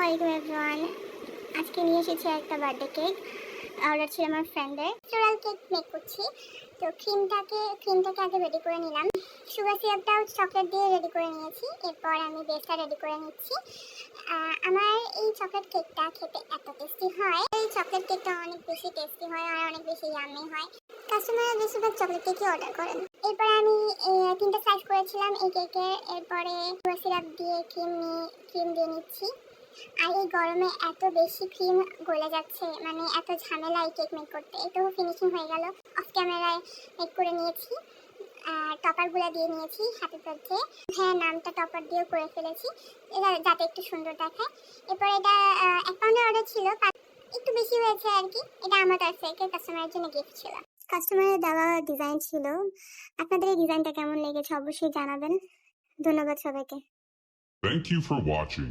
আলাইকুম এভরিওয়ান। আজকে নিয়ে এসেছি একটা বার্থডে কেক। অর্ডার ছিল আমার ফ্রেন্ডের। ফ্লোরাল কেক মেক করছি। তো ক্রিমটাকে আগে রেডি করে নিলাম। সুগার সিরাপটাও চকলেট দিয়ে রেডি করে নিয়েছি। এরপর আমি বেসটা রেডি করে নিচ্ছি। আমার এই চকলেট কেকটা খেতে এত টেস্টি হয়। এই চকলেট কেকটা অনেক বেশি টেস্টি হয় আর অনেক বেশি ইয়াম্মি হয়। কাস্টমাররা বেশিরভাগ চকলেট কেকই অর্ডার করেন। এরপর আমি 3টা সাইজ করেছিলাম এই কেকের। এরপরে সুগার সিরাপ দিয়ে ক্রিম দিয়ে নিচ্ছি। আর এই গরমে এত বেশি ক্রিম গলে যাচ্ছে, মানে এত ঝামেলা এই কেক মেক করতে। এতো ফিনিশিং হয়ে গেল। অফ ক্যামেরায় মেক করে নিয়েছি। আর টপারগুলো দিয়ে নিয়েছি হাতের মধ্যে। হ্যাঁ, নামটা টপার দিয়েও করে ফেলেছি, এটা যাতে একটু সুন্দর দেখায়। এরপর এটা 1 পাউন্ডের অর্ডার ছিল, একটু বেশি হয়েছে আর কি। এটা আমার তরফ থেকে কাস্টমারের জন্য গিফট ছিল। কাস্টমারের দেওয়া ডিজাইন ছিল। আপনাদের এই ডিজাইনটা কেমন লেগেছে অবশ্যই জানাবেন। ধন্যবাদ সবাইকে। Thank you for watching.